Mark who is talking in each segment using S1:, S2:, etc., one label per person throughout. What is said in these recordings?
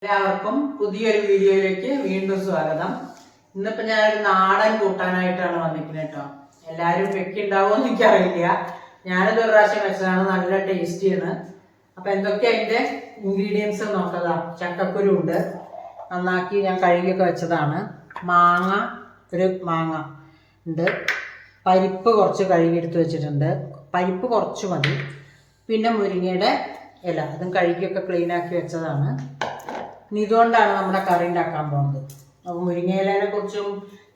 S1: എല്ലാവർക്കും പുതിയൊരു വീഡിയോയിലേക്ക് വീണ്ടും സ്വാഗതം. ഇന്നിപ്പോൾ ഞാനൊരു നാടൻ കൂട്ടാനായിട്ടാണ് വന്നിരിക്കുന്നത് കേട്ടോ. എല്ലാവരും വെക്കുണ്ടാവുമെന്ന് എനിക്കറിയില്ല. ഞാനത് ഒരു പ്രാവശ്യം വെച്ചതാണ്, നല്ല ടേസ്റ്റിയാണ്. അപ്പം എന്തൊക്കെയാണ് അതിൻ്റെ ഇൻഗ്രീഡിയൻസ് നോക്കതാ. ചക്കക്കുരു ഉണ്ട്, നന്നാക്കി ഞാൻ കഴുകിയൊക്കെ വെച്ചതാണ്. ഒരു മാങ്ങ ഉണ്ട്. പരിപ്പ് കുറച്ച് കഴുകിയെടുത്ത് വെച്ചിട്ടുണ്ട്, പരിപ്പ് കുറച്ച് മതി. പിന്നെ മുരിങ്ങയുടെ ഇല, അതും കഴുകിയൊക്കെ ക്ലീനാക്കി വെച്ചതാണ്. ഇനി ഇതുകൊണ്ടാണ് നമ്മുടെ കറി ഉണ്ടാക്കാൻ പോകുന്നത്. അപ്പോൾ മുരിങ്ങയിലനെ കുറിച്ചും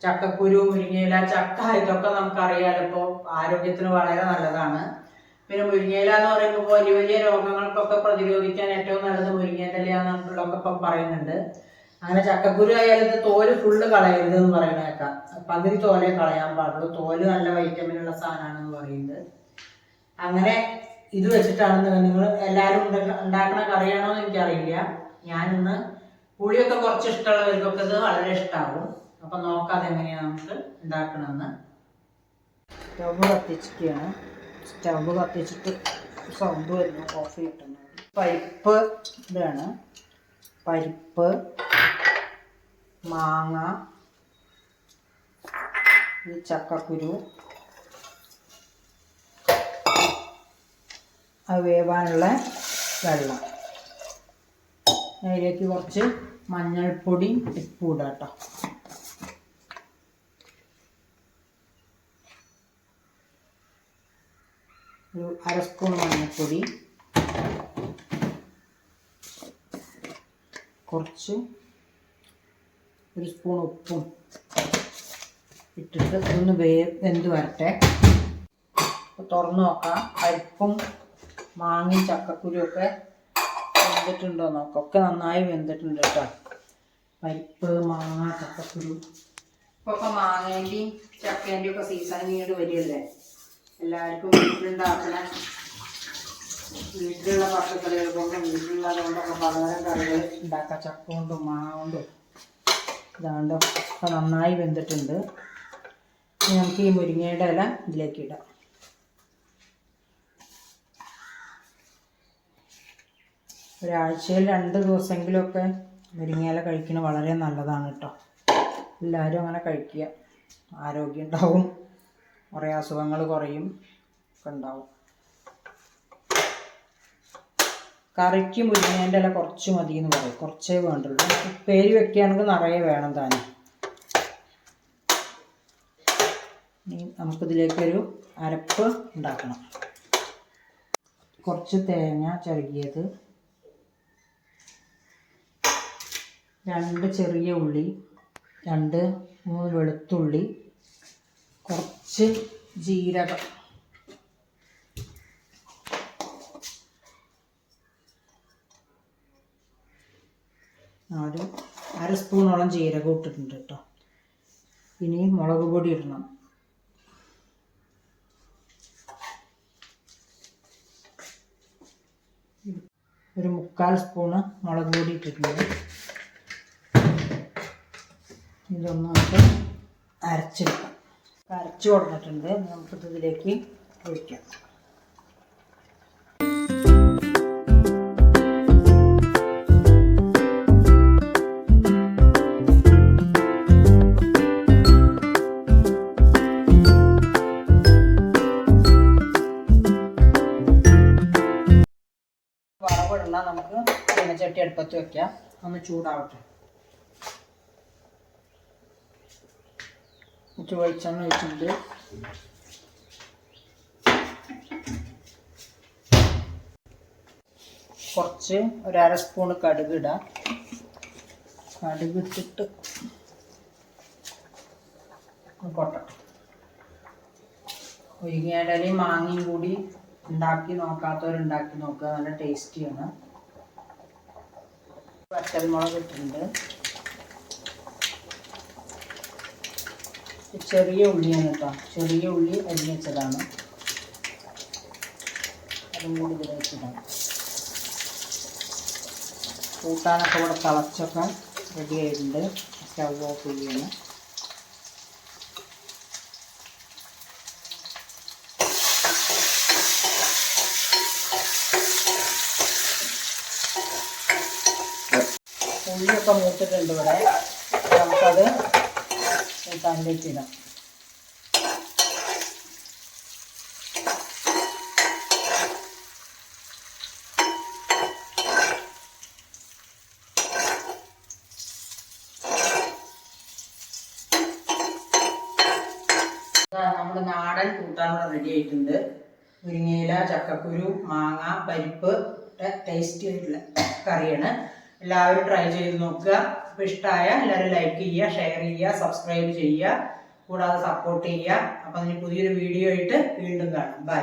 S1: ചക്കക്കുരു, മുരിങ്ങയില, ചക്ക ഇതൊക്കെ നമുക്കറിയാലോ. ഇപ്പോൾ ആരോഗ്യത്തിന് വളരെ നല്ലതാണ്. പിന്നെ മുരിങ്ങയില എന്ന് പറയുമ്പോൾ വലിയ വലിയ രോഗങ്ങൾക്കൊക്കെ പ്രതിരോധിക്കാൻ ഏറ്റവും നല്ലത് മുരിങ്ങയിലയാണെന്നുള്ളതൊക്കെ ഇപ്പം പറയുന്നുണ്ട്. അങ്ങനെ ചക്കക്കുരു ആയാലും ഇത് തോല് ഫുള്ള് കളയരുത് എന്ന് പറയണേക്കാം. പകുതി തോലേ കളയാൻ പാടുള്ളൂ. തോല് നല്ല വൈറ്റമിൻ ഉള്ള സാധനമാണെന്ന് പറയുന്നത്. അങ്ങനെ ഇത് വെച്ചിട്ടാണ് നിങ്ങൾ എല്ലാവരും ഉണ്ടാക്കണ കറിയാണോ എന്ന് എനിക്കറിയില്ല. ഞാനിന്ന് പുളിയൊക്കെ കുറച്ച് ഇഷ്ടമുള്ളവർക്കൊക്കെ ഇത് വളരെ ഇഷ്ടമാകും. അപ്പം നോക്കാതെ എങ്ങനെയാണ് നമുക്ക് ഉണ്ടാക്കണമെന്ന്. സ്റ്റവ് കത്തിച്ചിട്ടാണ്. സ്റ്റവ് കത്തിച്ചിട്ട് സൗണ്ട് വരുന്നു, കോഫി കിട്ടുന്നത്. പരിപ്പ് ഇതാണ്. പരിപ്പ്, മാങ്ങ, ഈ ചക്കക്കുരു, അത് വേവാനുള്ള വെള്ളം. അതിലേക്ക് കുറച്ച് മഞ്ഞൾപ്പൊടി, ഉപ്പും ഇടാം കേട്ടോ. ഒരു 1/2 സ്പൂൺ മഞ്ഞൾപ്പൊടി, കുറച്ച് 1 സ്പൂൺ ഉപ്പും ഇട്ടിട്ട് ഒന്ന് വെന്ത് വരട്ടെ. തുറന്ന് നോക്കാം. പരിപ്പും മാങ്ങയും ചക്കക്കുരുവൊക്കെ വെന്തിട്ടുണ്ടോ നോക്കാം. ഒക്കെ നന്നായി വെന്തിട്ടുണ്ട് കേട്ടോ. പരിപ്പ്, മാങ്ങ, ചക്കക്കുരു. ഇപ്പോൾ മാങ്ങേൻ്റെയും ചക്കേൻ്റെയും ഒക്കെ സീസൺ ഇങ്ങോട്ട് വരികയല്ലേ. എല്ലാവർക്കും വീട്ടിലുള്ള പച്ചക്കറികൾ കൊണ്ടും വീട്ടിലുള്ളത് കൊണ്ടൊക്കെ പലതരം കറികൾ ഉണ്ടാക്കാം. ചക്ക കൊണ്ടും മാങ്ങ കൊണ്ടും ഇതാണ്ട് ഒക്കെ നന്നായി വെന്തിട്ടുണ്ട്. ഇനി നമുക്ക് ഈ മുരിങ്ങയുടെ ഇല ഇതിലേക്ക് ഇടാം. ഒരാഴ്ചയിൽ 2 ദിവസമെങ്കിലുമൊക്കെ മുരിങ്ങയില കഴിക്കുന്നത് വളരെ നല്ലതാണ് കേട്ടോ. എല്ലാവരും അങ്ങനെ കഴിക്കുക. ആരോഗ്യം ഉണ്ടാവും, കുറേ അസുഖങ്ങൾ കുറയും ഒക്കെ ഉണ്ടാവും. കറിക്ക് മുരിങ്ങേൻ്റെ ഇല കുറച്ച് മതി എന്ന് പറയും, കുറച്ചേ വേണ്ടുള്ളൂ. ഉപ്പേരി വെക്കുകയാണെങ്കിൽ നിറയെ വേണം താനും. ഇനി നമുക്കിതിലേക്കൊരു അരപ്പ് ഉണ്ടാക്കണം. കുറച്ച് തേങ്ങ ചിരകിയത്, 2 ചെറിയ ഉള്ളി, 2-3 വെളുത്തുള്ളി, കുറച്ച് ജീരകം, ഒരു 1/2 സ്പൂണോളം ജീരകം ഇട്ടിട്ടുണ്ട് കേട്ടോ. ഇനി മുളക് പൊടി ഇടണം. ഒരു 3/4 സ്പൂണ് മുളക് പൊടി ഇട്ടിട്ടുണ്ട്. ഇതൊന്ന് നമുക്ക് അരച്ചെടുക്കാം. അരച്ചു കൊടുത്തിട്ടുണ്ട്. നമുക്കിത് ഇതിലേക്ക് ഒഴിക്കാം. വറവിടണ്ട, നമുക്ക് ചീനച്ചട്ടി അടുപ്പത്ത് വെക്കാം. ഒന്ന് ചൂടാവട്ടെ. വെളിച്ചെണ്ണ ഒഴിച്ചിട്ടുണ്ട്. കുറച്ച് 1/2 സ്പൂണ് കടുക് ഇടാം. കടുക് ഇട്ടിട്ട് കൊട്ടട്ടെ. മുരിങ്ങയുടെ ഇലയും മാങ്ങയും കൂടി ഉണ്ടാക്കി നോക്കാത്തവരുണ്ടാക്കി നോക്കുക, നല്ല ടേസ്റ്റിയാണ്. വറ്റൽമുളക് ഇട്ടിട്ടുണ്ട്. ചെറിയ ഉള്ളിയാണ് കേട്ടോ. ചെറിയ ഉള്ളി അരിഞ്ഞ് വെച്ചതാണ്. അതും കൂടി ഇതിലേക്ക് ഇടാം. കൂട്ടാനൊക്കെ ഇവിടെ തിളച്ചൊക്കെ റെഡി ആയിട്ടുണ്ട്. സ്റ്റവ് ഓഫ് ചെയ്യണം. ഉള്ളിയൊക്കെ മൂത്തിട്ടുണ്ട് ഇവിടെ. നമുക്കത് കൂട്ടാനിലേക്ക് ഇടാം. നമ്മുടെ നാടൻ കൂട്ടാൻ ഇവിടെ റെഡി ആയിട്ടുണ്ട്. മുരിങ്ങയില, ചക്കക്കുരു, മാങ്ങ, പരിപ്പ് ടേസ്റ്റി ആയിട്ടുള്ള കറിയാണ്. എല്ലാവരും ട്രൈ ചെയ്ത് നോക്കുക. അപ്പോൾ ഇഷ്ടമായ എല്ലാവരും ലൈക്ക് ചെയ്യുക, ഷെയർ ചെയ്യുക, സബ്സ്ക്രൈബ് ചെയ്യുക, കൂടാതെ സപ്പോർട്ട് ചെയ്യുക. അപ്പം അതിന് പുതിയൊരു വീഡിയോ ആയിട്ട് വീണ്ടും കാണാം. ബൈ.